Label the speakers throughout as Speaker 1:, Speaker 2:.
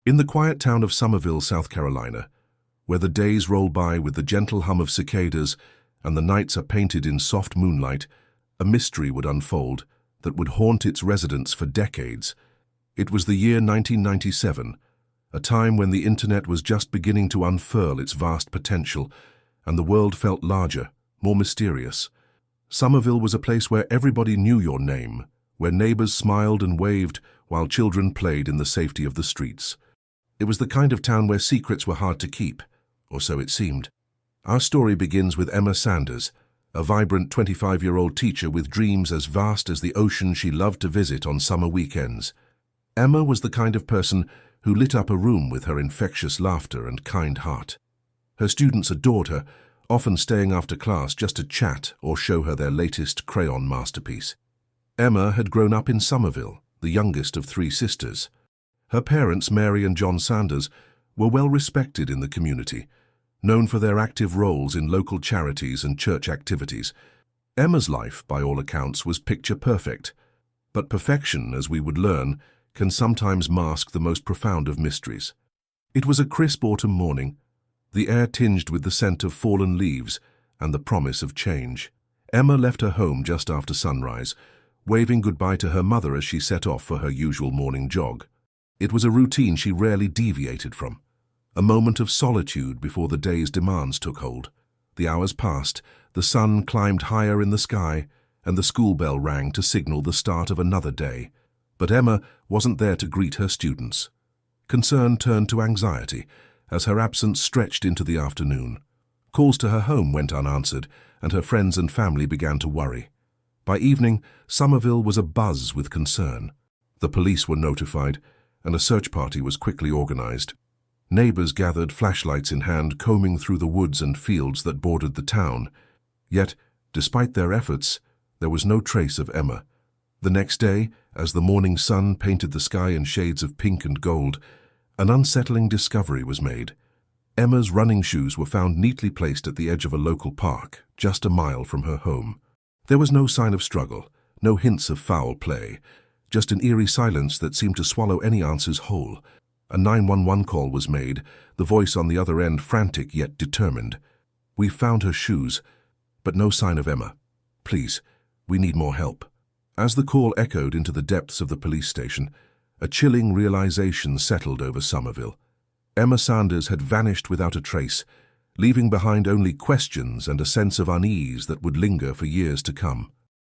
Speaker 1: In the quiet town of Summerville, South Carolina, where the days roll by with the gentle hum of cicadas and the nights are painted in soft moonlight, a mystery would unfold that would haunt its residents for decades. It was the year 1997, a time when the internet was just beginning to unfurl its vast potential, and the world felt larger, more mysterious. Summerville was a place where everybody knew your name, where neighbors smiled and waved while children played in the safety of the streets. It was the kind of town where secrets were hard to keep, or so it seemed. Our story begins with Emma Sanders, a vibrant 25-year-old teacher with dreams as vast as the ocean she loved to visit on summer weekends. Emma was the kind of person who lit up a room with her infectious laughter and kind heart. Her students adored her, often staying after class just to chat or show her their latest crayon masterpiece. Emma had grown up in Summerville, the youngest of three sisters. Her parents, Mary and John Sanders, were well respected in the community, known for their active roles in local charities and church activities. Emma's life, by all accounts, was picture perfect. But perfection, as we would learn, can sometimes mask the most profound of mysteries. It was a crisp autumn morning, the air tinged with the scent of fallen leaves and the promise of change. Emma left her home just after sunrise, waving goodbye to her mother as she set off for her usual morning jog. It was a routine she rarely deviated from, a moment of solitude before the day's demands took hold. The hours passed, the sun climbed higher in the sky, and the school bell rang to signal the start of another day. But Emma wasn't there to greet her students. Concern turned to anxiety as her absence stretched into the afternoon. Calls to her home went unanswered, and her friends and family began to worry. By evening, Summerville was abuzz with concern. The police were notified, and a search party was quickly organized. Neighbors gathered, flashlights in hand, combing through the woods and fields that bordered the town. Yet, despite their efforts, there was no trace of Emma. The next day, as the morning sun painted the sky in shades of pink and gold, an unsettling discovery was made. Emma's running shoes were found neatly placed at the edge of a local park, just a mile from her home. There was no sign of struggle, no hints of foul play, just an eerie silence that seemed to swallow any answers whole. A 911 call was made, the voice on the other end frantic yet determined. "We've found her shoes, but no sign of Emma. Please, we need more help." As the call echoed into the depths of the police station, a chilling realization settled over Summerville. Emma Sanders had vanished without a trace, leaving behind only questions and a sense of unease that would linger for years to come.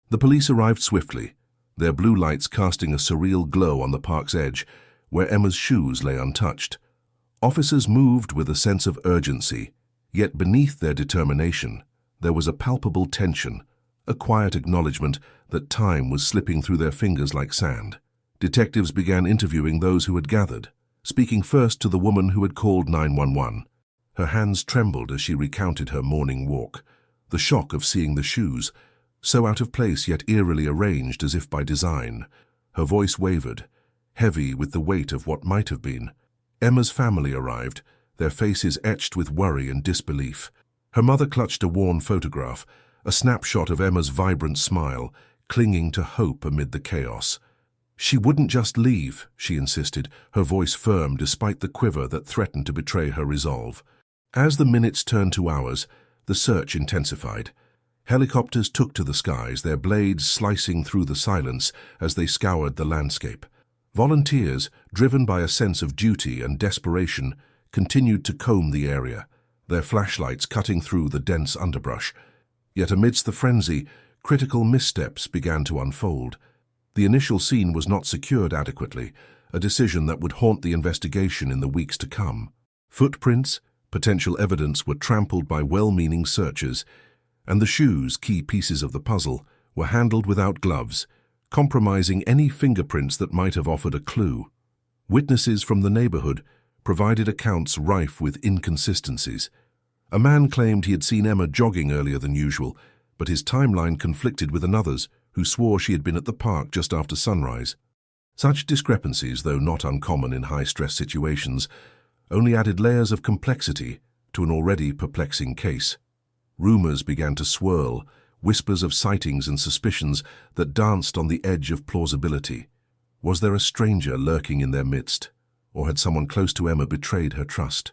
Speaker 1: The police arrived swiftly, their blue lights casting a surreal glow on the park's edge, where Emma's shoes lay untouched. Officers moved with a sense of urgency, yet beneath their determination, there was a palpable tension, a quiet acknowledgement that time was slipping through their fingers like sand. Detectives began interviewing those who had gathered, speaking first to the woman who had called 911. Her hands trembled as she recounted her morning walk, the shock of seeing the shoes, so out of place yet eerily arranged as if by design. Her voice wavered, heavy with the weight of what might have been. Emma's family arrived, their faces etched with worry and disbelief. Her mother clutched a worn photograph, a snapshot of Emma's vibrant smile, clinging to hope amid the chaos. She wouldn't just leave, she insisted, her voice firm despite the quiver that threatened to betray her resolve. As the minutes turned to hours, the search intensified. Helicopters took to the skies, their blades slicing through the silence as they scoured the landscape. Volunteers, driven by a sense of duty and desperation, continued to comb the area, their flashlights cutting through the dense underbrush. Yet amidst the frenzy, critical missteps began to unfold. The initial scene was not secured adequately, a decision that would haunt the investigation in the weeks to come. Footprints, potential evidence, were trampled by well-meaning searchers, and the shoes, key pieces of the puzzle, were handled without gloves, compromising any fingerprints that might have offered a clue. Witnesses from the neighborhood provided accounts rife with inconsistencies. A man claimed he had seen Emma jogging earlier than usual, but his timeline conflicted with another's, who swore she had been at the park just after sunrise. Such discrepancies, though not uncommon in high-stress situations, only added layers of complexity to an already perplexing case. Rumors began to swirl, whispers of sightings and suspicions that danced on the edge of plausibility. Was there a stranger lurking in their midst? Or had someone close to Emma betrayed her trust?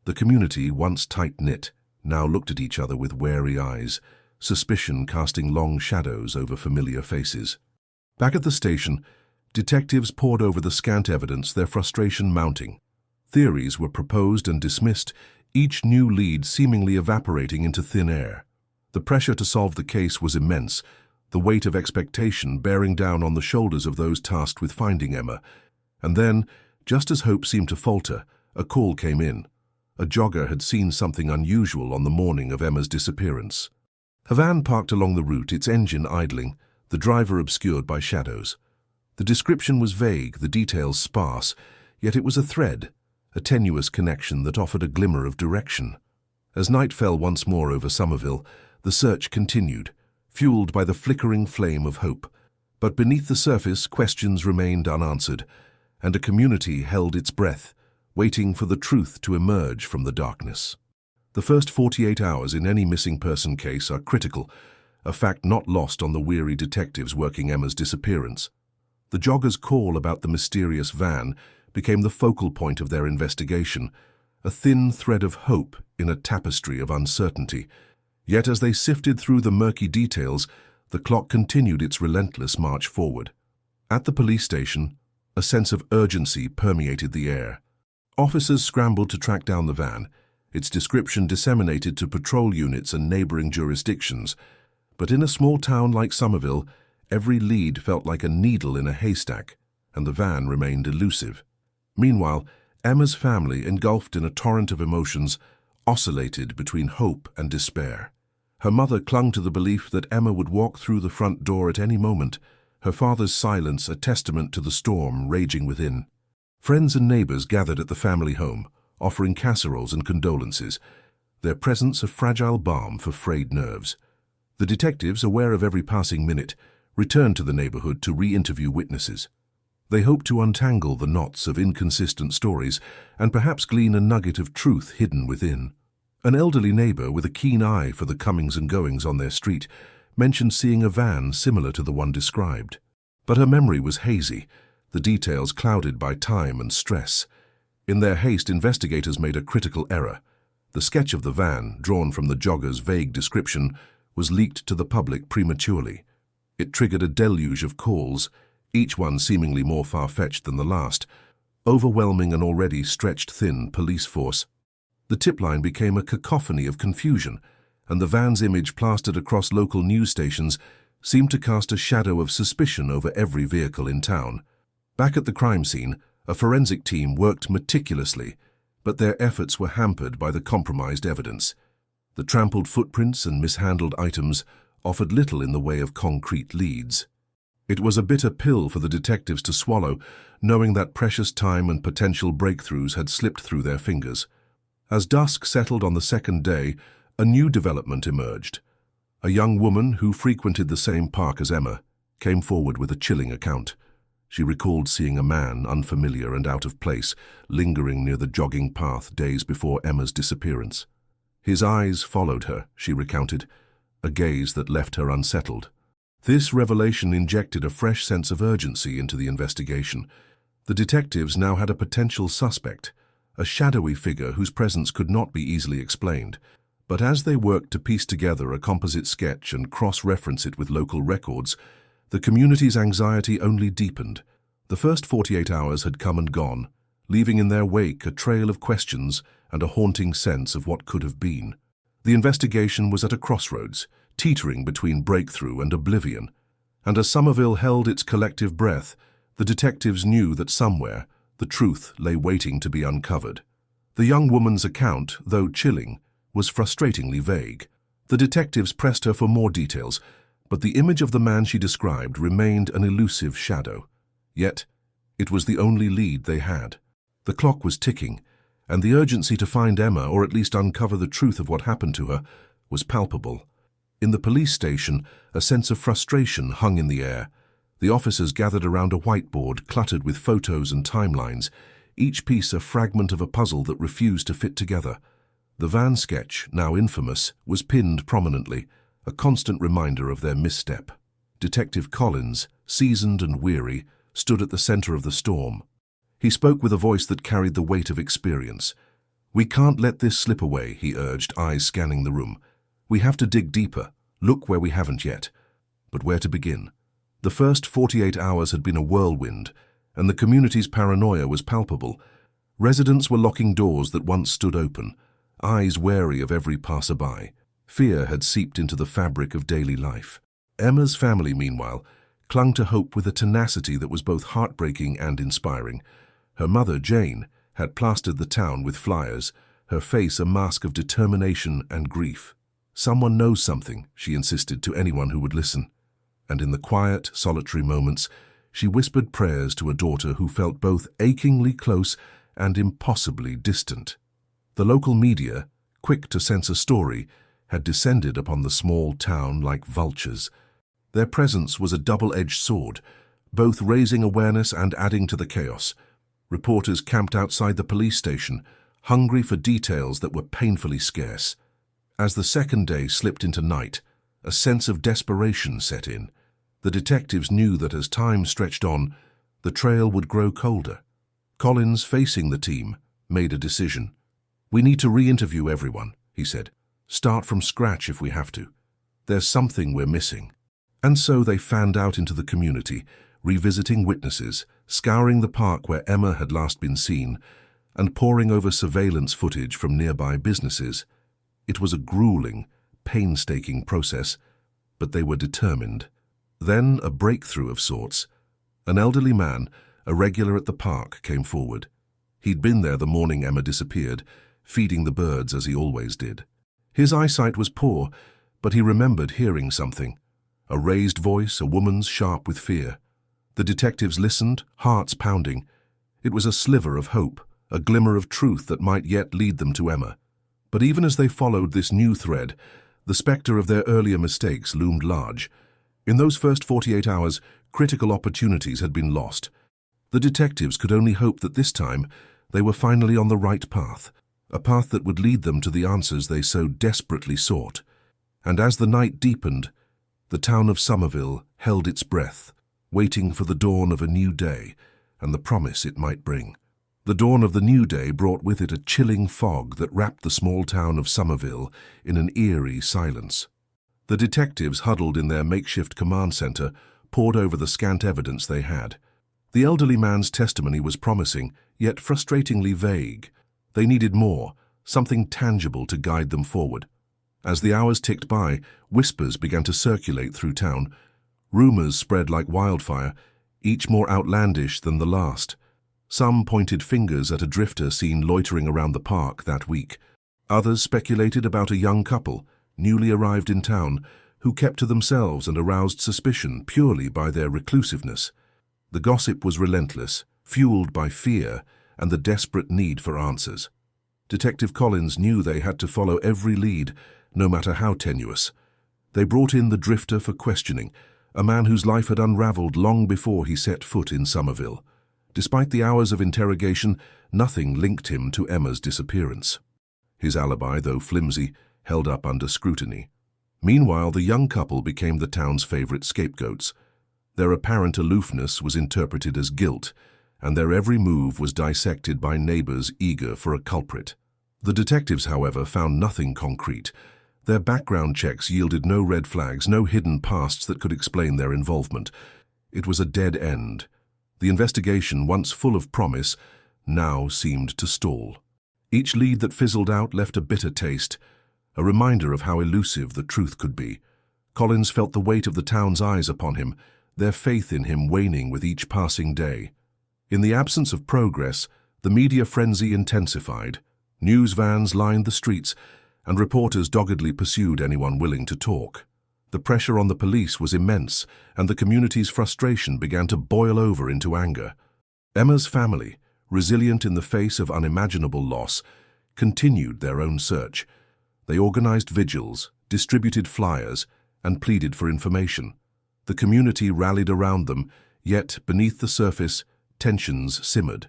Speaker 1: The community, once tight-knit, now looked at each other with wary eyes, suspicion casting long shadows over familiar faces. Back at the station, detectives pored over the scant evidence, their frustration mounting. Theories were proposed and dismissed, each new lead seemingly evaporating into thin air. The pressure to solve the case was immense, the weight of expectation bearing down on the shoulders of those tasked with finding Emma. And then, just as hope seemed to falter, a call came in. A jogger had seen something unusual on the morning of Emma's disappearance. A van parked along the route, its engine idling, the driver obscured by shadows. The description was vague, the details sparse, yet it was a thread, a tenuous connection that offered a glimmer of direction. As night fell once more over Somerville, the search continued, fueled by the flickering flame of hope. But beneath the surface, questions remained unanswered, and a community held its breath, waiting for the truth to emerge from the darkness. The first 48 hours in any missing person case are critical, a fact not lost on the weary detectives working Emma's disappearance. The jogger's call about the mysterious van became the focal point of their investigation, a thin thread of hope in a tapestry of uncertainty. Yet as they sifted through the murky details, the clock continued its relentless march forward. At the police station, a sense of urgency permeated the air. Officers scrambled to track down the van, its description disseminated to patrol units and neighboring jurisdictions. But in a small town like Somerville, every lead felt like a needle in a haystack, and the van remained elusive. Meanwhile, Emma's family, engulfed in a torrent of emotions, oscillated between hope and despair. Her mother clung to the belief that Emma would walk through the front door at any moment, her father's silence a testament to the storm raging within. Friends and neighbors gathered at the family home, offering casseroles and condolences, their presence a fragile balm for frayed nerves. The detectives, aware of every passing minute, returned to the neighborhood to re-interview witnesses. They hoped to untangle the knots of inconsistent stories and perhaps glean a nugget of truth hidden within. An elderly neighbor with a keen eye for the comings and goings on their street mentioned seeing a van similar to the one described. But her memory was hazy, the details clouded by time and stress. In their haste, investigators made a critical error. The sketch of the van, drawn from the jogger's vague description, was leaked to the public prematurely. It triggered a deluge of calls, each one seemingly more far-fetched than the last, overwhelming an already stretched thin police force. The tip line became a cacophony of confusion, and the van's image plastered across local news stations seemed to cast a shadow of suspicion over every vehicle in town. Back at the crime scene, a forensic team worked meticulously, but their efforts were hampered by the compromised evidence. The trampled footprints and mishandled items offered little in the way of concrete leads. It was a bitter pill for the detectives to swallow, knowing that precious time and potential breakthroughs had slipped through their fingers. As dusk settled on the second day, a new development emerged. A young woman who frequented the same park as Emma came forward with a chilling account. She recalled seeing a man, unfamiliar and out of place, lingering near the jogging path days before Emma's disappearance. His eyes followed her, she recounted, a gaze that left her unsettled. This revelation injected a fresh sense of urgency into the investigation. The detectives now had a potential suspect, a shadowy figure whose presence could not be easily explained. But as they worked to piece together a composite sketch and cross-reference it with local records, the community's anxiety only deepened. The first 48 hours had come and gone, leaving in their wake a trail of questions and a haunting sense of what could have been. The investigation was at a crossroads, teetering between breakthrough and oblivion. And as Somerville held its collective breath, the detectives knew that somewhere the truth lay waiting to be uncovered. The young woman's account, though chilling, was frustratingly vague. The detectives pressed her for more details, but the image of the man she described remained an elusive shadow. Yet, it was the only lead they had. The clock was ticking, and the urgency to find Emma, or at least uncover the truth of what happened to her, was palpable. In the police station, a sense of frustration hung in the air. The officers gathered around a whiteboard cluttered with photos and timelines, each piece a fragment of a puzzle that refused to fit together. The van sketch, now infamous, was pinned prominently, a constant reminder of their misstep. Detective Collins, seasoned and weary, stood at the center of the storm. He spoke with a voice that carried the weight of experience. "We can't let this slip away," he urged, eyes scanning the room. "We have to dig deeper, look where we haven't yet." But where to begin? The first 48 hours had been a whirlwind, and the community's paranoia was palpable. Residents were locking doors that once stood open, eyes wary of every passerby. Fear had seeped into the fabric of daily life. Emma's family, meanwhile, clung to hope with a tenacity that was both heartbreaking and inspiring. Her mother, Jane, had plastered the town with flyers, her face a mask of determination and grief. "Someone knows something," she insisted to anyone who would listen. And in the quiet, solitary moments, she whispered prayers to a daughter who felt both achingly close and impossibly distant. The local media, quick to sense a story, had descended upon the small town like vultures. Their presence was a double-edged sword, both raising awareness and adding to the chaos. Reporters camped outside the police station, hungry for details that were painfully scarce. As the second day slipped into night, a sense of desperation set in. The detectives knew that as time stretched on, the trail would grow colder. Collins, facing the team, made a decision. "We need to re-interview everyone," he said. "Start from scratch if we have to. There's something we're missing." And so they fanned out into the community, revisiting witnesses, scouring the park where Emma had last been seen, and poring over surveillance footage from nearby businesses. It was a grueling, painstaking process, but they were determined. Then a breakthrough of sorts. An elderly man, a regular at the park, came forward. He'd been there the morning Emma disappeared, feeding the birds as he always did. His eyesight was poor, but he remembered hearing something. A raised voice, a woman's sharp with fear. The detectives listened, hearts pounding. It was a sliver of hope, a glimmer of truth that might yet lead them to Emma. But even as they followed this new thread, the spectre of their earlier mistakes loomed large. In those first 48 hours, critical opportunities had been lost. The detectives could only hope that this time they were finally on the right path, a path that would lead them to the answers they so desperately sought. And as the night deepened, the town of Somerville held its breath, waiting for the dawn of a new day and the promise it might bring. The dawn of the new day brought with it a chilling fog that wrapped the small town of Somerville in an eerie silence. The detectives, huddled in their makeshift command center, pored over the scant evidence they had. The elderly man's testimony was promising, yet frustratingly vague. They needed more, something tangible to guide them forward. As the hours ticked by, whispers began to circulate through town. Rumors spread like wildfire, each more outlandish than the last. Some pointed fingers at a drifter seen loitering around the park that week. Others speculated about a young couple, newly arrived in town, who kept to themselves and aroused suspicion purely by their reclusiveness. The gossip was relentless, fueled by fear and the desperate need for answers. Detective Collins knew they had to follow every lead, no matter how tenuous. They brought in the drifter for questioning, a man whose life had unraveled long before he set foot in Somerville. Despite the hours of interrogation, nothing linked him to Emma's disappearance. His alibi, though flimsy, held up under scrutiny. Meanwhile, the young couple became the town's favorite scapegoats. Their apparent aloofness was interpreted as guilt, and their every move was dissected by neighbors eager for a culprit. The detectives, however, found nothing concrete. Their background checks yielded no red flags, no hidden pasts that could explain their involvement. It was a dead end. The investigation, once full of promise, now seemed to stall. Each lead that fizzled out left a bitter taste, a reminder of how elusive the truth could be. Collins felt the weight of the town's eyes upon him, their faith in him waning with each passing day. In the absence of progress, the media frenzy intensified. News vans lined the streets, and reporters doggedly pursued anyone willing to talk. The pressure on the police was immense, and the community's frustration began to boil over into anger. Emma's family, resilient in the face of unimaginable loss, continued their own search. They organized vigils, distributed flyers, and pleaded for information. The community rallied around them, yet beneath the surface, tensions simmered.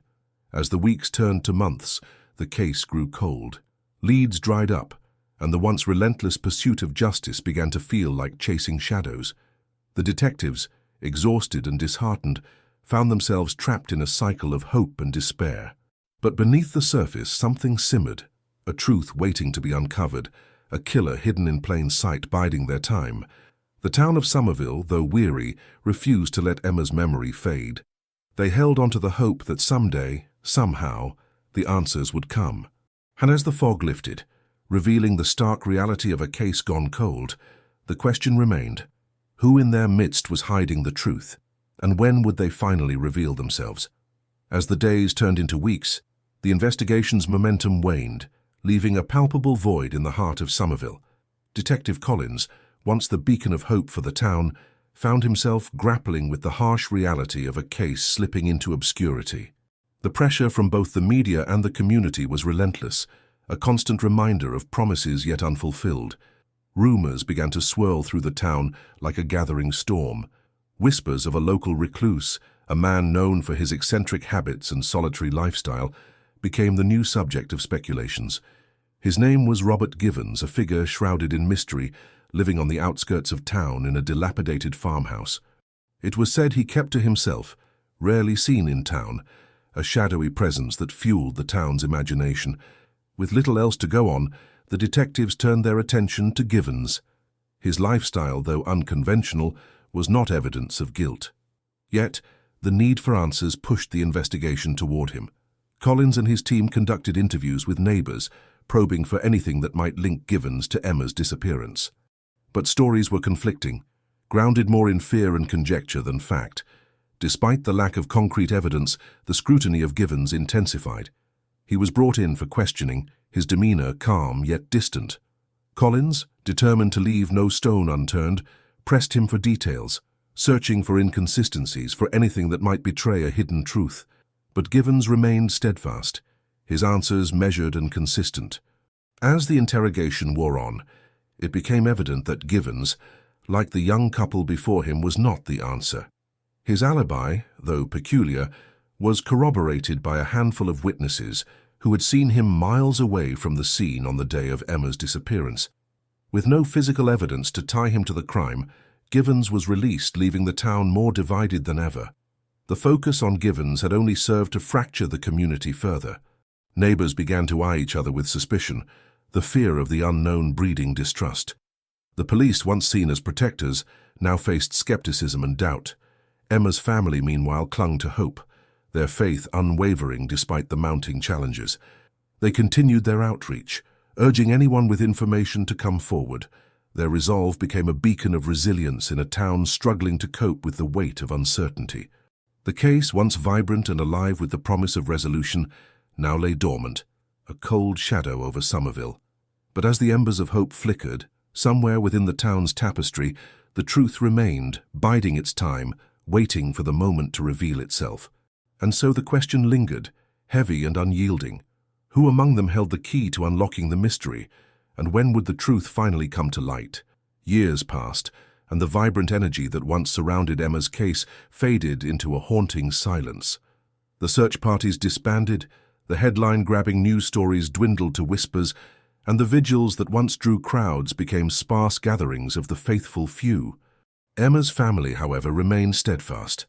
Speaker 1: As the weeks turned to months, the case grew cold. Leads dried up, and the once relentless pursuit of justice began to feel like chasing shadows. The detectives, exhausted and disheartened, found themselves trapped in a cycle of hope and despair. But beneath the surface, something simmered, a truth waiting to be uncovered, a killer hidden in plain sight biding their time. The town of Somerville, though weary, refused to let Emma's memory fade. They held on to the hope that someday, somehow, the answers would come. And as the fog lifted, revealing the stark reality of a case gone cold, the question remained: who in their midst was hiding the truth, and when would they finally reveal themselves? As the days turned into weeks, the investigation's momentum waned, leaving a palpable void in the heart of Somerville. Detective Collins, once the beacon of hope for the town, found himself grappling with the harsh reality of a case slipping into obscurity. The pressure from both the media and the community was relentless, a constant reminder of promises yet unfulfilled. Rumors began to swirl through the town like a gathering storm. Whispers of a local recluse, a man known for his eccentric habits and solitary lifestyle, became the new subject of speculations. His name was Robert Givens, a figure shrouded in mystery, living on the outskirts of town in a dilapidated farmhouse. It was said he kept to himself, rarely seen in town, a shadowy presence that fueled the town's imagination. With little else to go on, the detectives turned their attention to Givens. His lifestyle, though unconventional, was not evidence of guilt. Yet, the need for answers pushed the investigation toward him. Collins and his team conducted interviews with neighbors, probing for anything that might link Givens to Emma's disappearance. But stories were conflicting, grounded more in fear and conjecture than fact. Despite the lack of concrete evidence, the scrutiny of Givens intensified. He was brought in for questioning, his demeanor calm yet distant. Collins, determined to leave no stone unturned, pressed him for details, searching for inconsistencies, for anything that might betray a hidden truth. But Givens remained steadfast, his answers measured and consistent. As the interrogation wore on, it became evident that Givens, like the young couple before him, was not the answer. His alibi, though peculiar, was corroborated by a handful of witnesses who had seen him miles away from the scene on the day of Emma's disappearance. With no physical evidence to tie him to the crime, Givens was released, leaving the town more divided than ever. The focus on Givens had only served to fracture the community further. Neighbors began to eye each other with suspicion, the fear of the unknown breeding distrust. The police, once seen as protectors, now faced skepticism and doubt. Emma's family, meanwhile, clung to hope, their faith unwavering despite the mounting challenges. They continued their outreach, urging anyone with information to come forward. Their resolve became a beacon of resilience in a town struggling to cope with the weight of uncertainty. The case, once vibrant and alive with the promise of resolution, now lay dormant, a cold shadow over Somerville. But as the embers of hope flickered, somewhere within the town's tapestry, the truth remained, biding its time, waiting for the moment to reveal itself. And so the question lingered, heavy and unyielding. Who among them held the key to unlocking the mystery, and when would the truth finally come to light? Years passed, and the vibrant energy that once surrounded Emma's case faded into a haunting silence. The search parties disbanded, the headline-grabbing news stories dwindled to whispers, and the vigils that once drew crowds became sparse gatherings of the faithful few. Emma's family, however, remained steadfast.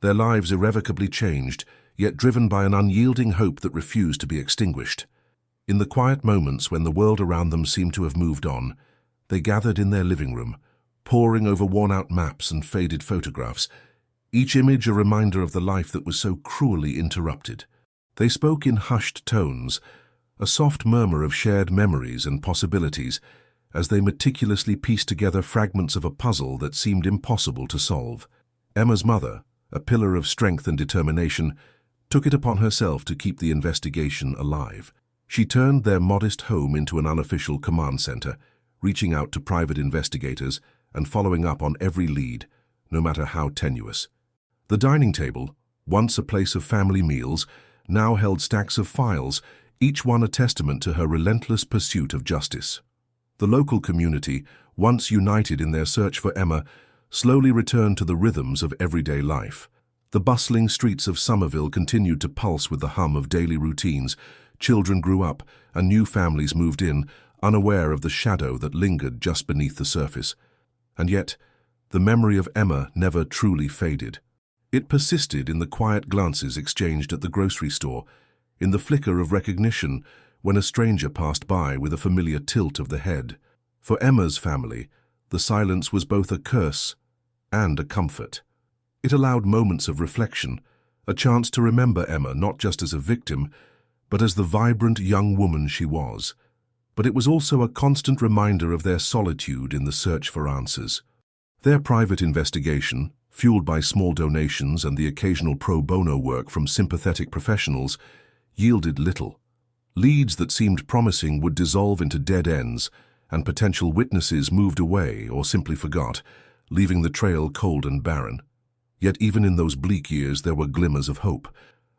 Speaker 1: Their lives irrevocably changed, yet driven by an unyielding hope that refused to be extinguished. In the quiet moments when the world around them seemed to have moved on, they gathered in their living room, poring over worn-out maps and faded photographs, each image a reminder of the life that was so cruelly interrupted. They spoke in hushed tones, a soft murmur of shared memories and possibilities, as they meticulously pieced together fragments of a puzzle that seemed impossible to solve. Emma's mother, a pillar of strength and determination, took it upon herself to keep the investigation alive. She turned their modest home into an unofficial command center, reaching out to private investigators and following up on every lead, no matter how tenuous. The dining table, once a place of family meals, now held stacks of files, each one a testament to her relentless pursuit of justice. The local community, once united in their search for Emma, slowly returned to the rhythms of everyday life. The bustling streets of Somerville continued to pulse with the hum of daily routines. Children grew up, and new families moved in, unaware of the shadow that lingered just beneath the surface. And yet, the memory of Emma never truly faded. It persisted in the quiet glances exchanged at the grocery store, in the flicker of recognition when a stranger passed by with a familiar tilt of the head. For Emma's family, the silence was both a curse and a comfort. It allowed moments of reflection, a chance to remember Emma not just as a victim, but as the vibrant young woman she was. But it was also a constant reminder of their solitude in the search for answers. Their private investigation, fueled by small donations and the occasional pro bono work from sympathetic professionals, yielded little. Leads that seemed promising would dissolve into dead ends, and potential witnesses moved away or simply forgot, leaving the trail cold and barren. Yet even in those bleak years there were glimmers of hope.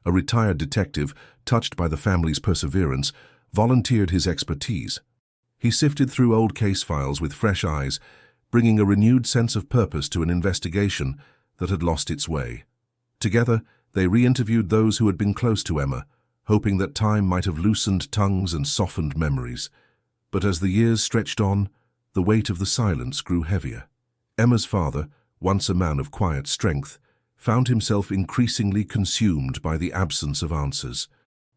Speaker 1: A retired detective, touched by the family's perseverance, volunteered his expertise. He sifted through old case files with fresh eyes, bringing a renewed sense of purpose to an investigation that had lost its way. Together, they re-interviewed those who had been close to Emma, hoping that time might have loosened tongues and softened memories. But as the years stretched on, the weight of the silence grew heavier. Emma's father, once a man of quiet strength, found himself increasingly consumed by the absence of answers.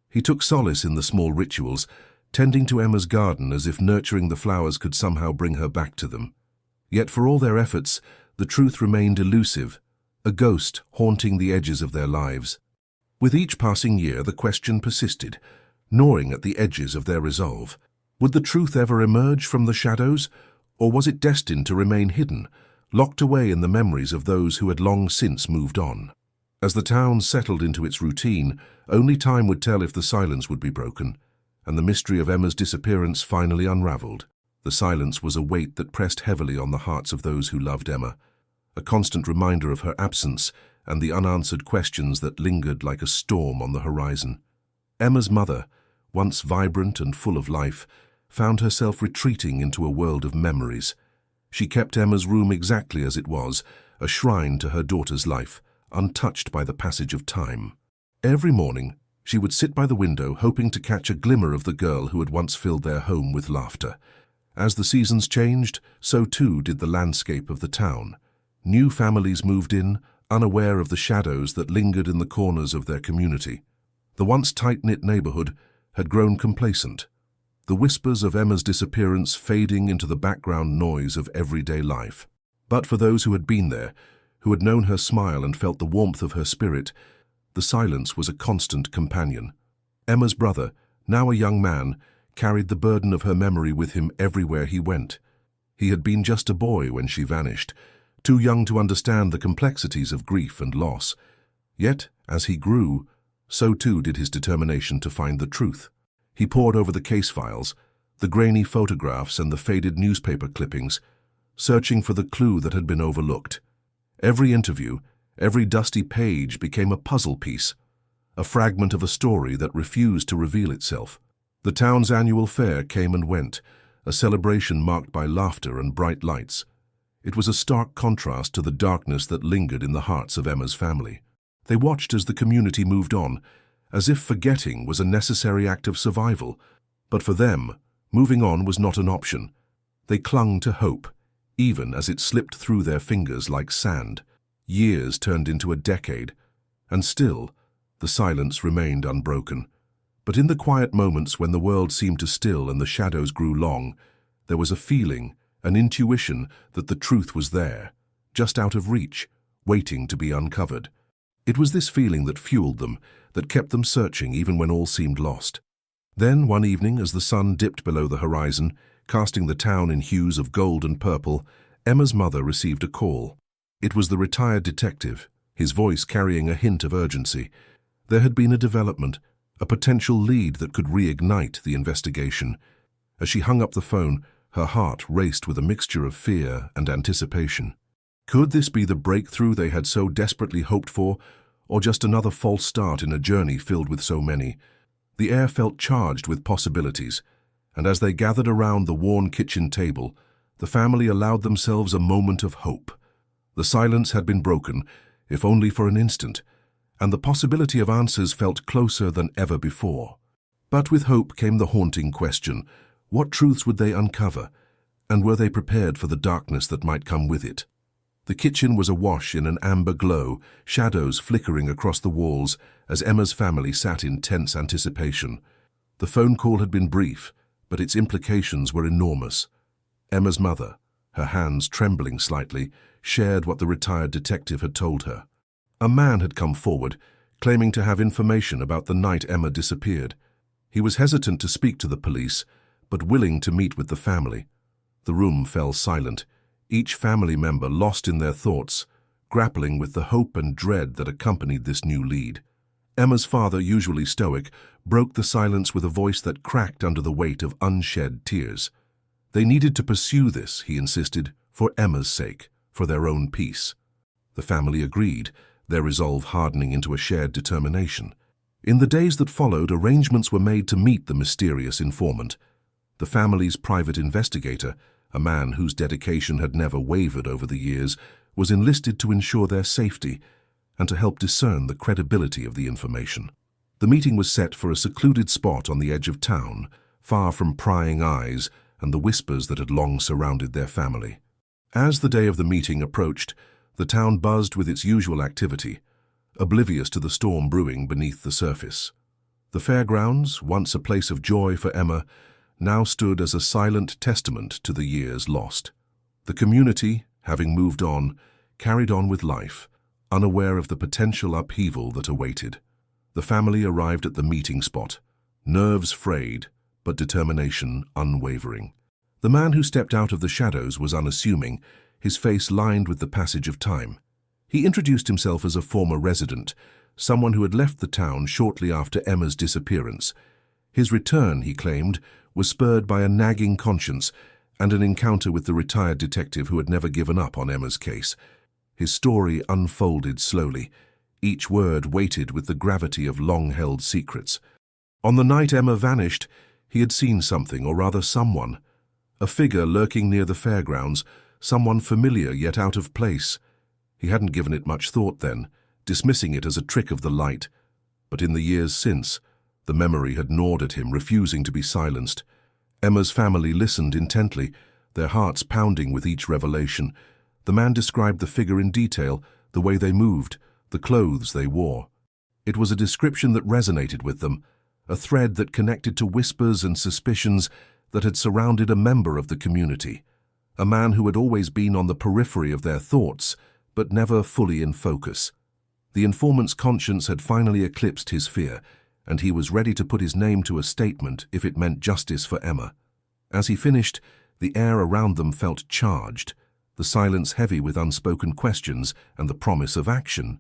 Speaker 1: He took solace in the small rituals, tending to Emma's garden as if nurturing the flowers could somehow bring her back to them. Yet for all their efforts, the truth remained elusive, a ghost haunting the edges of their lives. With each passing year, the question persisted, gnawing at the edges of their resolve. Would the truth ever emerge from the shadows, or was it destined to remain hidden, locked away in the memories of those who had long since moved on? As the town settled into its routine, only time would tell if the silence would be broken, and the mystery of Emma's disappearance finally unraveled. The silence was a weight that pressed heavily on the hearts of those who loved Emma, a constant reminder of her absence and the unanswered questions that lingered like a storm on the horizon. Emma's mother, once vibrant and full of life, found herself retreating into a world of memories. She kept Emma's room exactly as it was, a shrine to her daughter's life, untouched by the passage of time. Every morning, she would sit by the window hoping to catch a glimmer of the girl who had once filled their home with laughter. As the seasons changed, so too did the landscape of the town. New families moved in, unaware of the shadows that lingered in the corners of their community. The once tight-knit neighborhood had grown complacent, the whispers of Emma's disappearance fading into the background noise of everyday life. But for those who had been there, who had known her smile and felt the warmth of her spirit, the silence was a constant companion. Emma's brother, now a young man, carried the burden of her memory with him everywhere he went. He had been just a boy when she vanished, too young to understand the complexities of grief and loss. Yet, as he grew, so too did his determination to find the truth. He pored over the case files, the grainy photographs and the faded newspaper clippings, searching for the clue that had been overlooked. Every interview, every dusty page became a puzzle piece, a fragment of a story that refused to reveal itself. The town's annual fair came and went, a celebration marked by laughter and bright lights. It was a stark contrast to the darkness that lingered in the hearts of Emma's family. They watched as the community moved on, as if forgetting was a necessary act of survival. But for them, moving on was not an option. They clung to hope, even as it slipped through their fingers like sand. Years turned into a decade, and still, the silence remained unbroken. But in the quiet moments when the world seemed to still and the shadows grew long, there was a feeling, an intuition that the truth was there, just out of reach, waiting to be uncovered. It was this feeling that fueled them, that kept them searching even when all seemed lost. Then, one evening, as the sun dipped below the horizon, casting the town in hues of gold and purple, Emma's mother received a call. It was the retired detective, his voice carrying a hint of urgency. There had been a development, a potential lead that could reignite the investigation. As she hung up the phone, her heart raced with a mixture of fear and anticipation. Could this be the breakthrough they had so desperately hoped for, or just another false start in a journey filled with so many? The air felt charged with possibilities, and as they gathered around the worn kitchen table, the family allowed themselves a moment of hope. The silence had been broken, if only for an instant, and the possibility of answers felt closer than ever before. But with hope came the haunting question: what truths would they uncover, and were they prepared for the darkness that might come with it? The kitchen was awash in an amber glow, shadows flickering across the walls as Emma's family sat in tense anticipation. The phone call had been brief, but its implications were enormous. Emma's mother, her hands trembling slightly, shared what the retired detective had told her. A man had come forward, claiming to have information about the night Emma disappeared. He was hesitant to speak to the police, but willing to meet with the family. The room fell silent, each family member lost in their thoughts, grappling with the hope and dread that accompanied this new lead. Emma's father, usually stoic, broke the silence with a voice that cracked under the weight of unshed tears. They needed to pursue this, he insisted, for Emma's sake, for their own peace. The family agreed, their resolve hardening into a shared determination. In the days that followed, arrangements were made to meet the mysterious informant. The family's private investigator, a man whose dedication had never wavered over the years, was enlisted to ensure their safety and to help discern the credibility of the information. The meeting was set for a secluded spot on the edge of town, far from prying eyes and the whispers that had long surrounded their family. As the day of the meeting approached, the town buzzed with its usual activity, oblivious to the storm brewing beneath the surface. The fairgrounds, once a place of joy for Emma, now stood as a silent testament to the years lost. The community, having moved on, carried on with life, unaware of the potential upheaval that awaited. The family arrived at the meeting spot, nerves frayed, but determination unwavering. The man who stepped out of the shadows was unassuming, his face lined with the passage of time. He introduced himself as a former resident, someone who had left the town shortly after Emma's disappearance. His return, he claimed, was spurred by a nagging conscience and an encounter with the retired detective who had never given up on Emma's case. His story unfolded slowly, each word weighted with the gravity of long-held secrets. On the night Emma vanished, he had seen something, or rather someone. A figure lurking near the fairgrounds, someone familiar yet out of place. He hadn't given it much thought then, dismissing it as a trick of the light. But in the years since, the memory had gnawed at him, refusing to be silenced. Emma's family listened intently, their hearts pounding with each revelation. The man described the figure in detail, the way they moved, the clothes they wore. It was a description that resonated with them, a thread that connected to whispers and suspicions that had surrounded a member of the community, a man who had always been on the periphery of their thoughts, but never fully in focus. The informant's conscience had finally eclipsed his fear, and he was ready to put his name to a statement if it meant justice for Emma. As he finished, the air around them felt charged, the silence heavy with unspoken questions and the promise of action.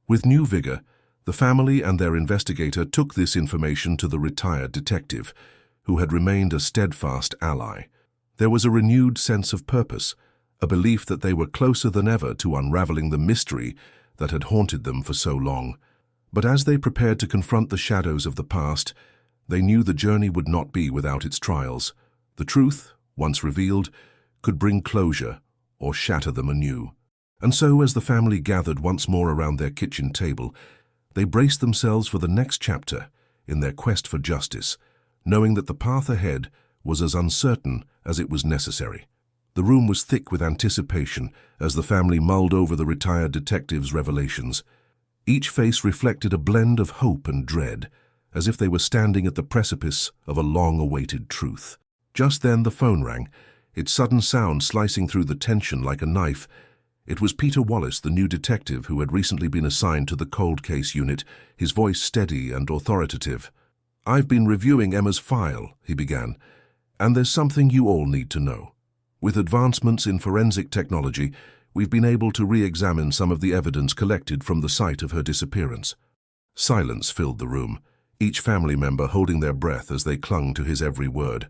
Speaker 1: With new vigor, the family and their investigator took this information to the retired detective, who had remained a steadfast ally. There was a renewed sense of purpose, a belief that they were closer than ever to unraveling the mystery that had haunted them for so long. But as they prepared to confront the shadows of the past, they knew the journey would not be without its trials. The truth, once revealed, could bring closure or shatter them anew. And so, as the family gathered once more around their kitchen table, they braced themselves for the next chapter in their quest for justice, knowing that the path ahead was as uncertain as it was necessary. The room was thick with anticipation as the family mulled over the retired detective's revelations. Each face reflected a blend of hope and dread, as if they were standing at the precipice of a long-awaited truth. Just then the phone rang, its sudden sound slicing through the tension like a knife. It was Peter Wallace, the new detective who had recently been assigned to the cold case unit, his voice steady and authoritative. "I've been reviewing Emma's file," he began, "and there's something you all need to know. With advancements in forensic technology, we've been able to re-examine some of the evidence collected from the site of her disappearance." Silence filled the room, each family member holding their breath as they clung to his every word.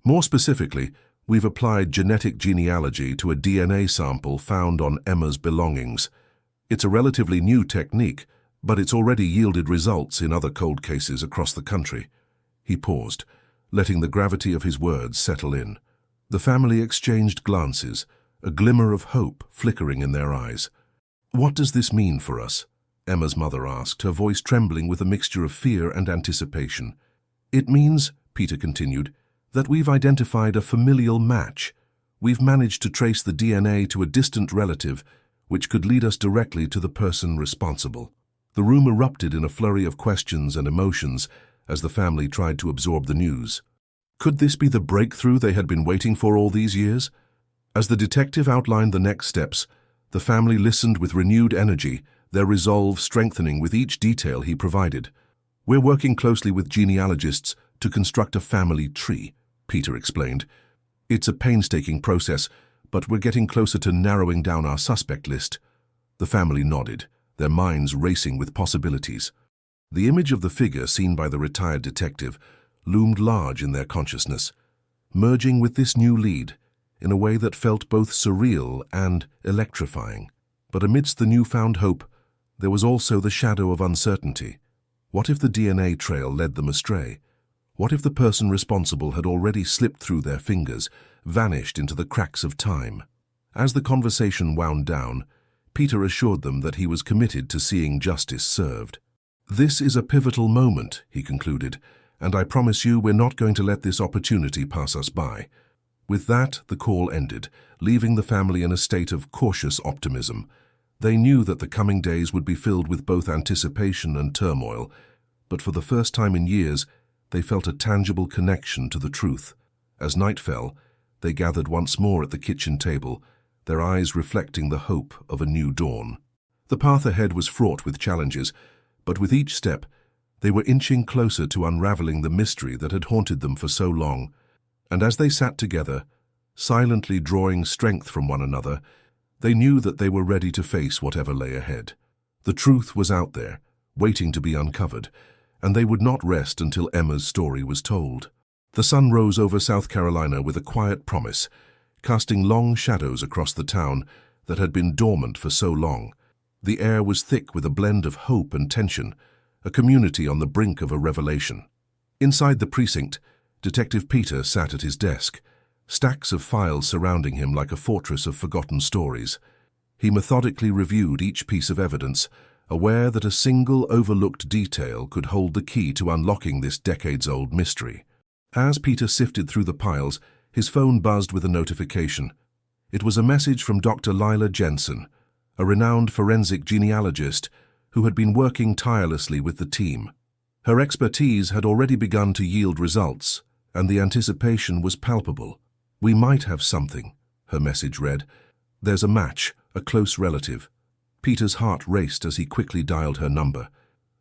Speaker 1: "More specifically, we've applied genetic genealogy to a DNA sample found on Emma's belongings. It's a relatively new technique, but it's already yielded results in other cold cases across the country." He paused, letting the gravity of his words settle in. The family exchanged glances, a glimmer of hope flickering in their eyes. "What does this mean for us?" Emma's mother asked, her voice trembling with a mixture of fear and anticipation. "It means," Peter continued, "that we've identified a familial match. We've managed to trace the DNA to a distant relative, which could lead us directly to the person responsible. The room erupted in a flurry of questions and emotions as the family tried to absorb the news. Could this be the breakthrough they had been waiting for all these years? As the detective outlined the next steps, the family listened with renewed energy, their resolve strengthening with each detail he provided. "We're working closely with genealogists to construct a family tree," Peter explained. "It's a painstaking process, but we're getting closer to narrowing down our suspect list." The family nodded, their minds racing with possibilities. The image of the figure seen by the retired detective loomed large in their consciousness, merging with this new lead in a way that felt both surreal and electrifying. But amidst the newfound hope, there was also the shadow of uncertainty. What if the DNA trail led them astray? What if the person responsible had already slipped through their fingers, vanished into the cracks of time? As the conversation wound down, Peter assured them that he was committed to seeing justice served. "This is a pivotal moment," he concluded, "and I promise you we're not going to let this opportunity pass us by." With that, the call ended, leaving the family in a state of cautious optimism. They knew that the coming days would be filled with both anticipation and turmoil, but for the first time in years, they felt a tangible connection to the truth. As night fell, they gathered once more at the kitchen table, their eyes reflecting the hope of a new dawn. The path ahead was fraught with challenges, but with each step, they were inching closer to unraveling the mystery that had haunted them for so long. And as they sat together, silently drawing strength from one another, they knew that they were ready to face whatever lay ahead. The truth was out there, waiting to be uncovered, and they would not rest until Emma's story was told. The sun rose over South Carolina with a quiet promise, casting long shadows across the town that had been dormant for so long. The air was thick with a blend of hope and tension, a community on the brink of a revelation. Inside the precinct, Detective Peter sat at his desk, stacks of files surrounding him like a fortress of forgotten stories. He methodically reviewed each piece of evidence, aware that a single overlooked detail could hold the key to unlocking this decades-old mystery. As Peter sifted through the piles, his phone buzzed with a notification. It was a message from Dr. Lila Jensen, a renowned forensic genealogist who had been working tirelessly with the team. Her expertise had already begun to yield results, and the anticipation was palpable. "We might have something," her message read. "There's a match, a close relative." Peter's heart raced as he quickly dialed her number.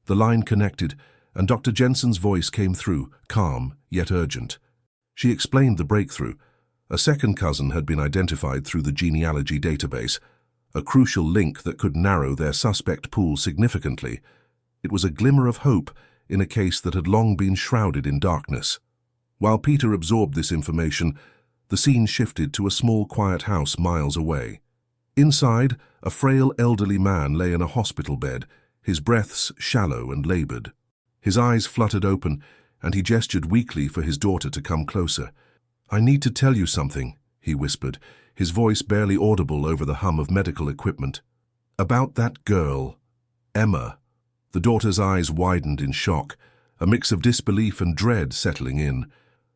Speaker 1: The line connected, and Dr. Jensen's voice came through, calm yet urgent. She explained the breakthrough. A second cousin had been identified through the genealogy database, a crucial link that could narrow their suspect pool significantly. It was a glimmer of hope in a case that had long been shrouded in darkness. While Peter absorbed this information, the scene shifted to a small, quiet house miles away. Inside, a frail elderly man lay in a hospital bed, his breaths shallow and labored. His eyes fluttered open, and he gestured weakly for his daughter to come closer. "I need to tell you something," he whispered, his voice barely audible over the hum of medical equipment. "About that girl, Emma." The daughter's eyes widened in shock, a mix of disbelief and dread settling in.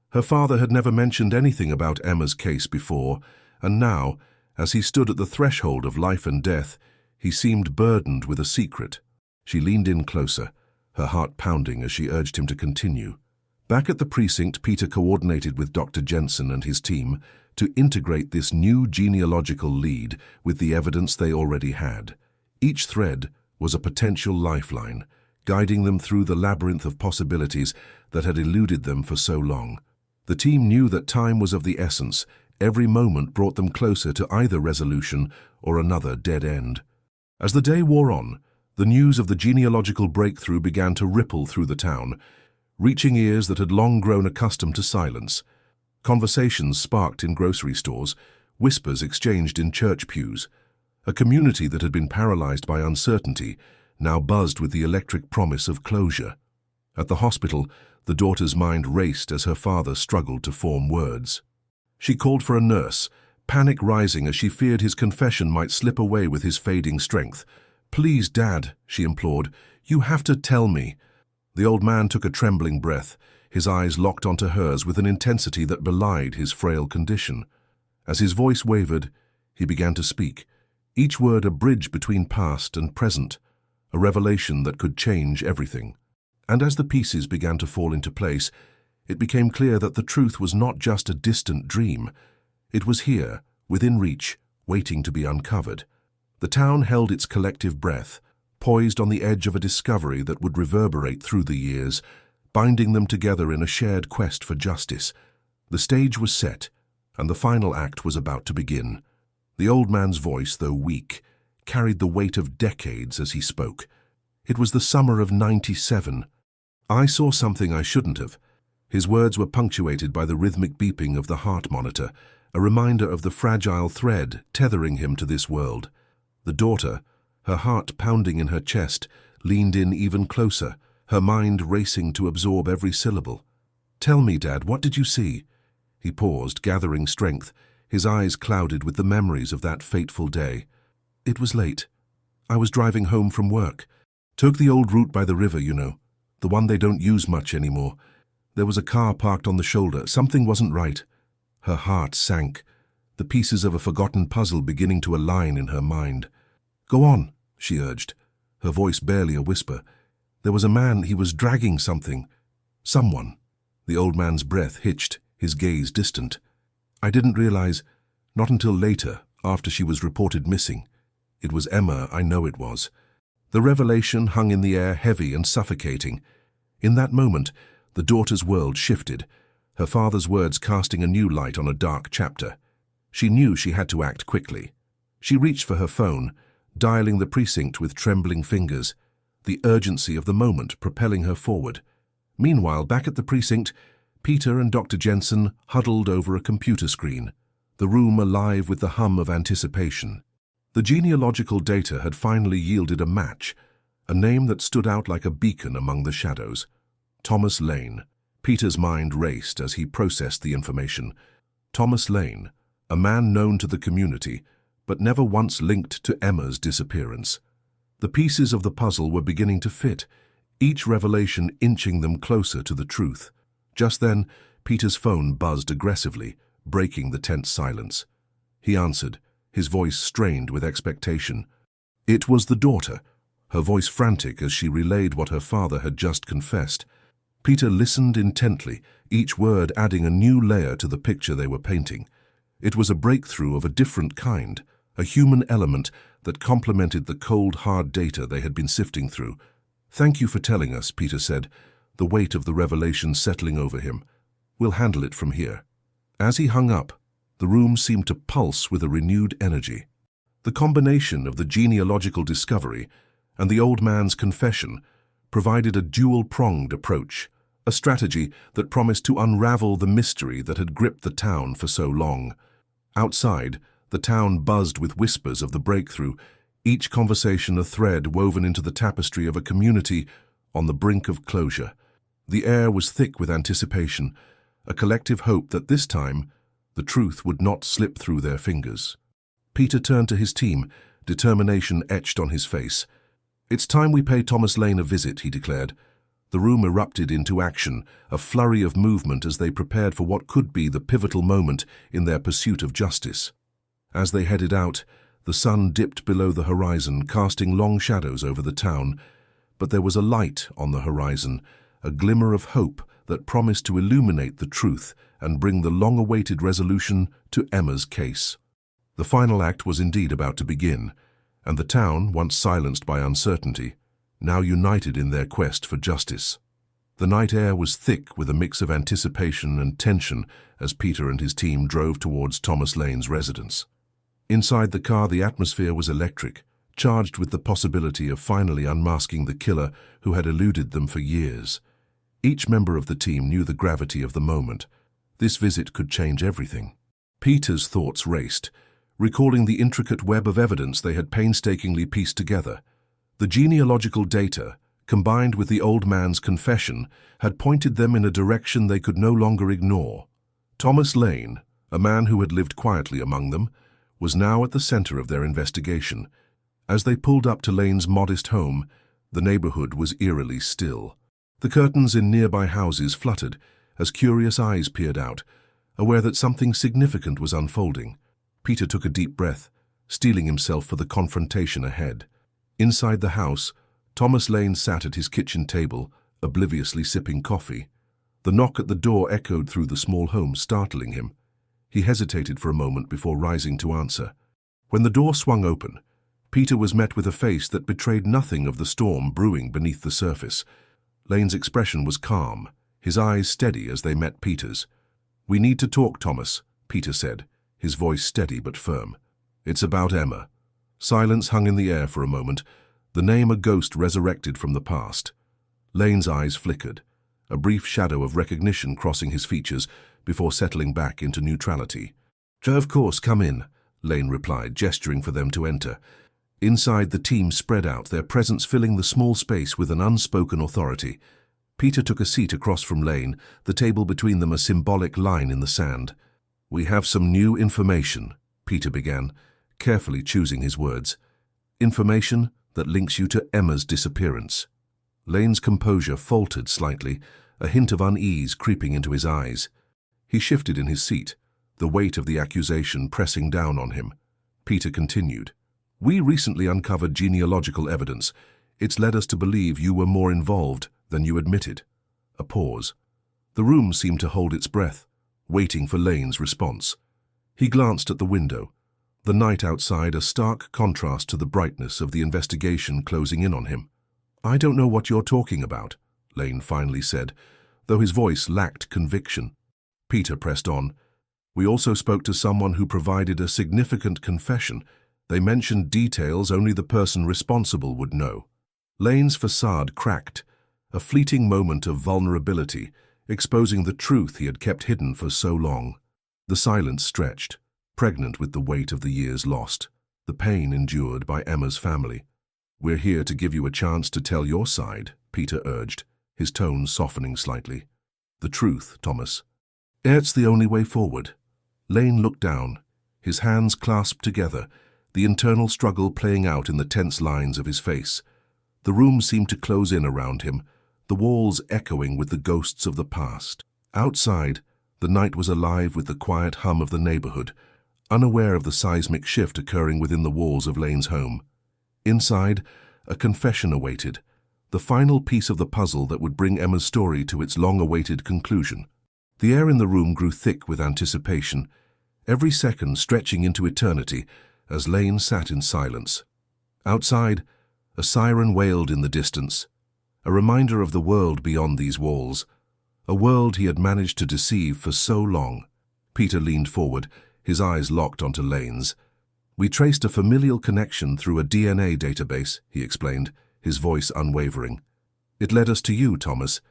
Speaker 1: Her father had never mentioned anything about Emma's case before, and now, as he stood at the threshold of life and death, he seemed burdened with a secret. She leaned in closer, her heart pounding as she urged him to continue. Back at the precinct, Peter coordinated with Dr. Jensen and his team to integrate this new genealogical lead with the evidence they already had. Each thread was a potential lifeline, guiding them through the labyrinth of possibilities that had eluded them for so long. The team knew that time was of the essence. Every moment brought them closer to either resolution or another dead end. As the day wore on, the news of the genealogical breakthrough began to ripple through the town, reaching ears that had long grown accustomed to silence. Conversations sparked in grocery stores, whispers exchanged in church pews. A community that had been paralyzed by uncertainty now buzzed with the electric promise of closure. At the hospital, the daughter's mind raced as her father struggled to form words. She called for a nurse, panic rising as she feared his confession might slip away with his fading strength. "Please, Dad," she implored, "you have to tell me." The old man took a trembling breath, his eyes locked onto hers with an intensity that belied his frail condition. As his voice wavered, he began to speak, each word a bridge between past and present, a revelation that could change everything. And as the pieces began to fall into place, it became clear that the truth was not just a distant dream. It was here, within reach, waiting to be uncovered. The town held its collective breath, poised on the edge of a discovery that would reverberate through the years, binding them together in a shared quest for justice. The stage was set, and the final act was about to begin. The old man's voice, though weak, carried the weight of decades as he spoke. It was the summer of '97. I saw something I shouldn't have. His words were punctuated by the rhythmic beeping of the heart monitor, a reminder of the fragile thread tethering him to this world. The daughter, her heart pounding in her chest, leaned in even closer, her mind racing to absorb every syllable. "Tell me, Dad, what did you see?" He paused, gathering strength, his eyes clouded with the memories of that fateful day. "It was late. I was driving home from work. Took the old route by the river, you know, the one they don't use much anymore. There was a car parked on the shoulder. Something wasn't right." Her heart sank, the pieces of a forgotten puzzle beginning to align in her mind. "Go on," she urged, her voice barely a whisper. "There was a man, he was dragging something. Someone." The old man's breath hitched, his gaze distant. "I didn't realize, not until later, after she was reported missing. It was Emma, I know it was." The revelation hung in the air, heavy and suffocating. In that moment, the daughter's world shifted, her father's words casting a new light on a dark chapter. She knew she had to act quickly. She reached for her phone, dialing the precinct with trembling fingers, the urgency of the moment propelling her forward. Meanwhile, back at the precinct, Peter and Dr. Jensen huddled over a computer screen, the room alive with the hum of anticipation. The genealogical data had finally yielded a match, a name that stood out like a beacon among the shadows. Thomas Lane. Peter's mind raced as he processed the information. Thomas Lane, a man known to the community, but never once linked to Emma's disappearance. The pieces of the puzzle were beginning to fit, each revelation inching them closer to the truth. Just then, Peter's phone buzzed aggressively, breaking the tense silence. He answered, his voice strained with expectation. It was the daughter, her voice frantic as she relayed what her father had just confessed. Peter listened intently, each word adding a new layer to the picture they were painting. It was a breakthrough of a different kind, a human element that complemented the cold, hard data they had been sifting through. "Thank you for telling us," Peter said, the weight of the revelation settling over him. "We'll handle it from here." As he hung up, the room seemed to pulse with a renewed energy. The combination of the genealogical discovery and the old man's confession provided a dual-pronged approach, a strategy that promised to unravel the mystery that had gripped the town for so long. Outside, the town buzzed with whispers of the breakthrough, each conversation a thread woven into the tapestry of a community on the brink of closure. The air was thick with anticipation, a collective hope that this time the truth would not slip through their fingers. Peter turned to his team, determination etched on his face. "It's time we pay Thomas Lane a visit," he declared. The room erupted into action, a flurry of movement as they prepared for what could be the pivotal moment in their pursuit of justice. As they headed out, the sun dipped below the horizon, casting long shadows over the town. But there was a light on the horizon, a glimmer of hope that promised to illuminate the truth and bring the long-awaited resolution to Emma's case. The final act was indeed about to begin, and the town, once silenced by uncertainty, now united in their quest for justice. The night air was thick with a mix of anticipation and tension as Peter and his team drove towards Thomas Lane's residence. Inside the car, the atmosphere was electric, charged with the possibility of finally unmasking the killer who had eluded them for years. Each member of the team knew the gravity of the moment. This visit could change everything. Peter's thoughts raced, recalling the intricate web of evidence they had painstakingly pieced together. The genealogical data, combined with the old man's confession, had pointed them in a direction they could no longer ignore. Thomas Lane, a man who had lived quietly among them, was now at the center of their investigation. As they pulled up to Lane's modest home, the neighborhood was eerily still. The curtains in nearby houses fluttered as curious eyes peered out, aware that something significant was unfolding. Peter took a deep breath, steeling himself for the confrontation ahead. Inside the house, Thomas Lane sat at his kitchen table, obliviously sipping coffee. The knock at the door echoed through the small home, startling him. He hesitated for a moment before rising to answer. When the door swung open, Peter was met with a face that betrayed nothing of the storm brewing beneath the surface. Lane's expression was calm, his eyes steady as they met Peter's. "We need to talk, Thomas," Peter said, his voice steady but firm. "It's about Emma." Silence hung in the air for a moment, the name a ghost resurrected from the past. Lane's eyes flickered, a brief shadow of recognition crossing his features before settling back into neutrality. "Of course, come in," Lane replied, gesturing for them to enter. Inside, the team spread out, their presence filling the small space with an unspoken authority. Peter took a seat across from Lane, the table between them a symbolic line in the sand. "We have some new information," Peter began, carefully choosing his words. "Information that links you to Emma's disappearance." Lane's composure faltered slightly, a hint of unease creeping into his eyes. He shifted in his seat, the weight of the accusation pressing down on him. Peter continued. "We recently uncovered genealogical evidence. It's led us to believe you were more involved than you admitted." A pause. The room seemed to hold its breath, waiting for Lane's response. He glanced at the window, the night outside a stark contrast to the brightness of the investigation closing in on him. "I don't know what you're talking about," Lane finally said, though his voice lacked conviction. Peter pressed on. "We also spoke to someone who provided a significant confession. They mentioned details only the person responsible would know." Lane's facade cracked, a fleeting moment of vulnerability, exposing the truth he had kept hidden for so long. The silence stretched, pregnant with the weight of the years lost, the pain endured by Emma's family. "We're here to give you a chance to tell your side," Peter urged, his tone softening slightly. "The truth, Thomas. It's the only way forward." Lane looked down, his hands clasped together, the internal struggle playing out in the tense lines of his face. The room seemed to close in around him, the walls echoing with the ghosts of the past. Outside, the night was alive with the quiet hum of the neighborhood, unaware of the seismic shift occurring within the walls of Lane's home. Inside, a confession awaited, the final piece of the puzzle that would bring Emma's story to its long-awaited conclusion. The air in the room grew thick with anticipation, every second stretching into eternity as Lane sat in silence. Outside, a siren wailed in the distance, a reminder of the world beyond these walls, a world he had managed to deceive for so long. Peter leaned forward, his eyes locked onto Lane's. "We traced a familial connection through a DNA database," he explained, his voice unwavering. "It led us to you, Thomas.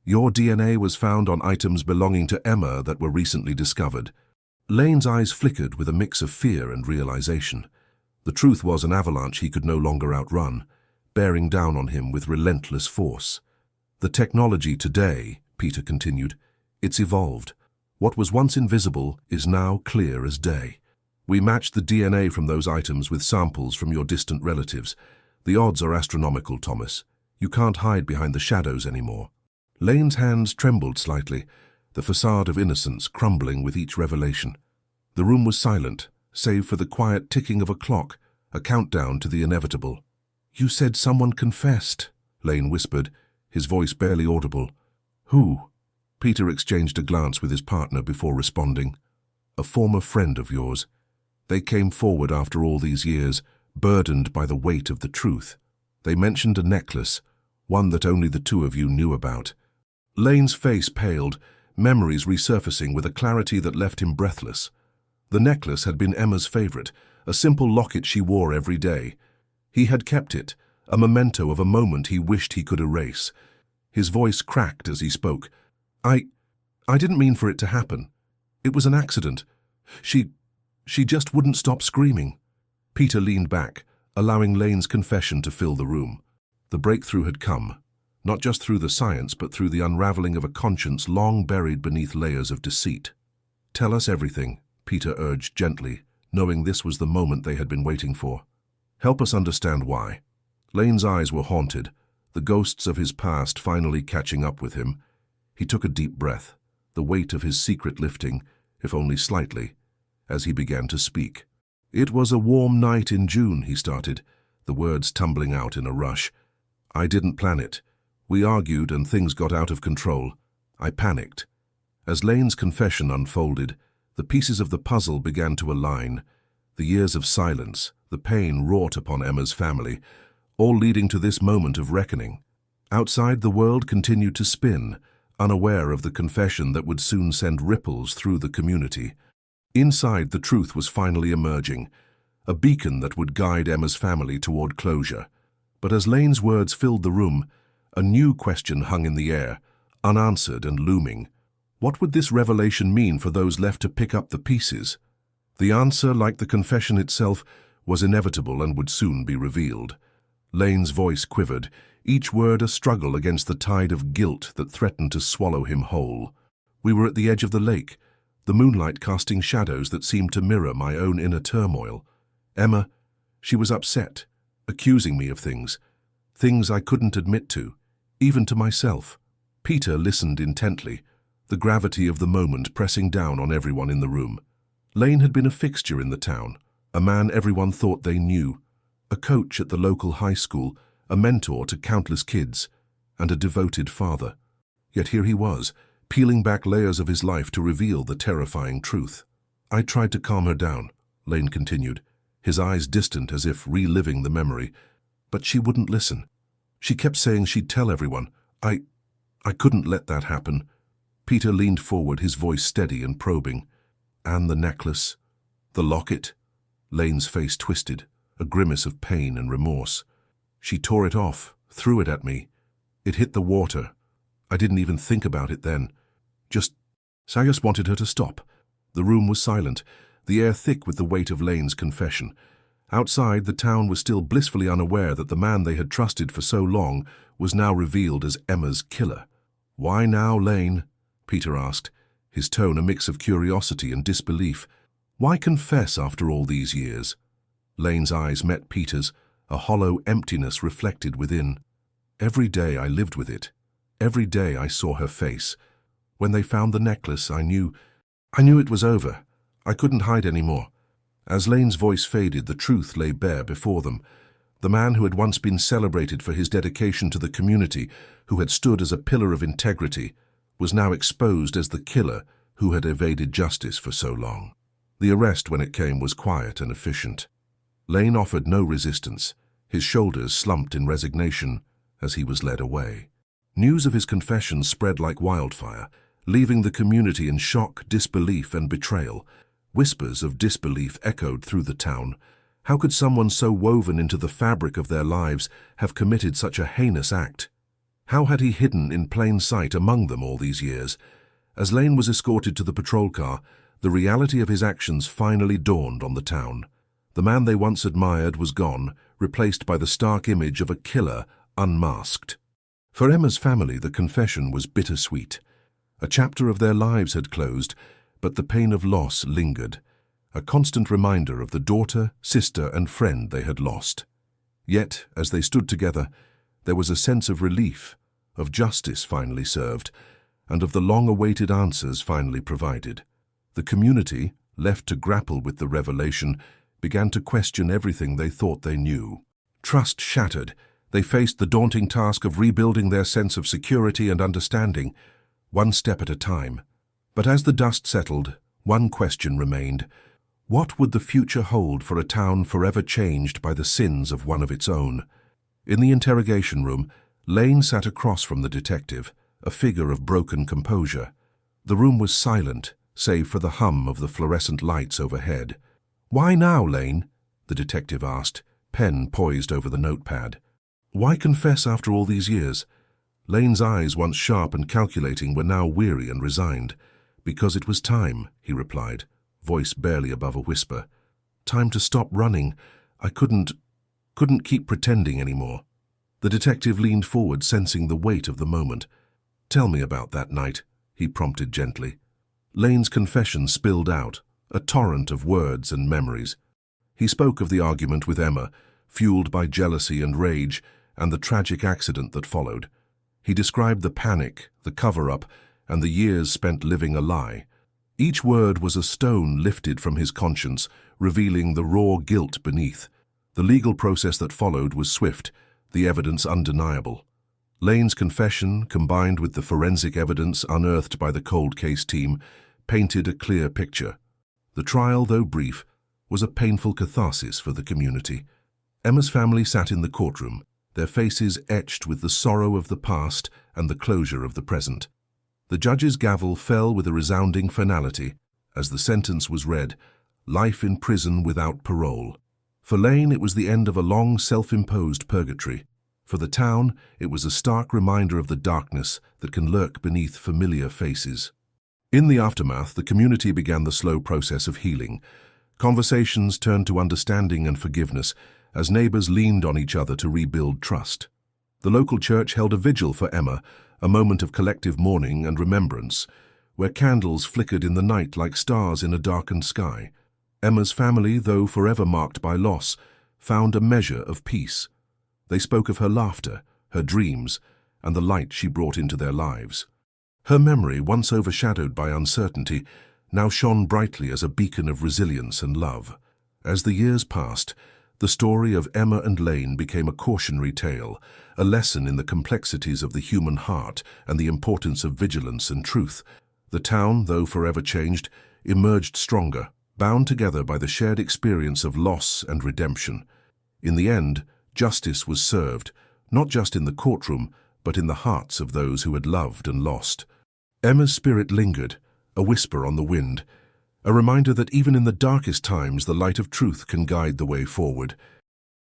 Speaker 1: Your DNA was found on items belonging to Emma that were recently discovered." Lane's eyes flickered with a mix of fear and realization. The truth was an avalanche he could no longer outrun, bearing down on him with relentless force. "The technology today," Peter continued, "it's evolved. What was once invisible is now clear as day. We matched the DNA from those items with samples from your distant relatives. The odds are astronomical, Thomas. You can't hide behind the shadows anymore." Lane's hands trembled slightly, the facade of innocence crumbling with each revelation. The room was silent, save for the quiet ticking of a clock, a countdown to the inevitable. "You said someone confessed," Lane whispered, his voice barely audible. "Who?" Peter exchanged a glance with his partner before responding. "A former friend of yours. They came forward after all these years, burdened by the weight of the truth. They mentioned a necklace, one that only the two of you knew about." Lane's face paled, memories resurfacing with a clarity that left him breathless. The necklace had been Emma's favorite, a simple locket she wore every day. He had kept it, a memento of a moment he wished he could erase. His voice cracked as he spoke. I didn't mean for it to happen. It was an accident. She just wouldn't stop screaming." Peter leaned back, allowing Lane's confession to fill the room. The breakthrough had come, not just through the science, but through the unraveling of a conscience long buried beneath layers of deceit. "Tell us everything," Peter urged gently, knowing this was the moment they had been waiting for. "Help us understand why." Lane's eyes were haunted, the ghosts of his past finally catching up with him. He took a deep breath, the weight of his secret lifting, if only slightly, as he began to speak. "It was a warm night in June," he started, the words tumbling out in a rush. "I didn't plan it. We argued and things got out of control. I panicked." As Lane's confession unfolded, the pieces of the puzzle began to align. The years of silence, the pain wrought upon Emma's family, all leading to this moment of reckoning. Outside, the world continued to spin, unaware of the confession that would soon send ripples through the community. Inside, the truth was finally emerging, a beacon that would guide Emma's family toward closure. But as Lane's words filled the room, a new question hung in the air, unanswered and looming. What would this revelation mean for those left to pick up the pieces? The answer, like the confession itself, was inevitable and would soon be revealed. Lane's voice quivered, each word a struggle against the tide of guilt that threatened to swallow him whole. We were at the edge of the lake, the moonlight casting shadows that seemed to mirror my own inner turmoil. Emma, she was upset, accusing me of things I couldn't admit to, even to myself. Peter listened intently, the gravity of the moment pressing down on everyone in the room. Lane had been a fixture in the town, a man everyone thought they knew, a coach at the local high school, a mentor to countless kids, and a devoted father. Yet here he was, peeling back layers of his life to reveal the terrifying truth. "I tried to calm her down," Lane continued, his eyes distant as if reliving the memory. "But she wouldn't listen. She kept saying she'd tell everyone. I couldn't let that happen." Peter leaned forward, his voice steady and probing. "And the necklace? The locket?" Lane's face twisted, a grimace of pain and remorse. "She tore it off, threw it at me. It hit the water. I didn't even think about it then. I just wanted her to stop." The room was silent, the air thick with the weight of Lane's confession. Outside, the town was still blissfully unaware that the man they had trusted for so long was now revealed as Emma's killer. "Why now, Lane?" Peter asked, his tone a mix of curiosity and disbelief. "Why confess after all these years?" Lane's eyes met Peter's, a hollow emptiness reflected within. "Every day I lived with it. Every day I saw her face. When they found the necklace, I knew it was over. I couldn't hide anymore." As Lane's voice faded, the truth lay bare before them. The man who had once been celebrated for his dedication to the community, who had stood as a pillar of integrity, was now exposed as the killer who had evaded justice for so long. The arrest, when it came, was quiet and efficient. Lane offered no resistance, his shoulders slumped in resignation as he was led away. News of his confession spread like wildfire, leaving the community in shock, disbelief, and betrayal. Whispers of disbelief echoed through the town. How could someone so woven into the fabric of their lives have committed such a heinous act? How had he hidden in plain sight among them all these years? As Lane was escorted to the patrol car, the reality of his actions finally dawned on the town. The man they once admired was gone, replaced by the stark image of a killer, unmasked. For Emma's family, the confession was bittersweet. A chapter of their lives had closed, but the pain of loss lingered, a constant reminder of the daughter, sister, and friend they had lost. Yet, as they stood together, there was a sense of relief, of justice finally served, and of the long-awaited answers finally provided. The community, left to grapple with the revelation, began to question everything they thought they knew. Trust shattered, they faced the daunting task of rebuilding their sense of security and understanding, one step at a time. But as the dust settled, one question remained. What would the future hold for a town forever changed by the sins of one of its own? In the interrogation room, Lane sat across from the detective, a figure of broken composure. The room was silent, save for the hum of the fluorescent lights overhead. "Why now, Lane?" the detective asked, pen poised over the notepad. "Why confess after all these years?" Lane's eyes, once sharp and calculating, were now weary and resigned. "Because it was time," he replied, voice barely above a whisper. "Time to stop running. I couldn't keep pretending anymore." The detective leaned forward, sensing the weight of the moment. "Tell me about that night," he prompted gently. Lane's confession spilled out, a torrent of words and memories. He spoke of the argument with Emma, fueled by jealousy and rage, and the tragic accident that followed. He described the panic, the cover-up, and the years spent living a lie. Each word was a stone lifted from his conscience, revealing the raw guilt beneath. The legal process that followed was swift, the evidence undeniable. Lane's confession, combined with the forensic evidence unearthed by the cold case team, painted a clear picture. The trial, though brief, was a painful catharsis for the community. Emma's family sat in the courtroom, their faces etched with the sorrow of the past and the closure of the present. The judge's gavel fell with a resounding finality as the sentence was read: life in prison without parole. For Lane, it was the end of a long self-imposed purgatory. For the town, it was a stark reminder of the darkness that can lurk beneath familiar faces. In the aftermath, the community began the slow process of healing. Conversations turned to understanding and forgiveness as neighbors leaned on each other to rebuild trust. The local church held a vigil for Emma, a moment of collective mourning and remembrance, where candles flickered in the night like stars in a darkened sky. Emma's family, though forever marked by loss, found a measure of peace. They spoke of her laughter, her dreams, and the light she brought into their lives. Her memory, once overshadowed by uncertainty, now shone brightly as a beacon of resilience and love. As the years passed, the story of Emma and Lane became a cautionary tale, a lesson in the complexities of the human heart and the importance of vigilance and truth. The town, though forever changed, emerged stronger, bound together by the shared experience of loss and redemption. In the end, justice was served, not just in the courtroom, but in the hearts of those who had loved and lost. Emma's spirit lingered, a whisper on the wind, a reminder that even in the darkest times the light of truth can guide the way forward.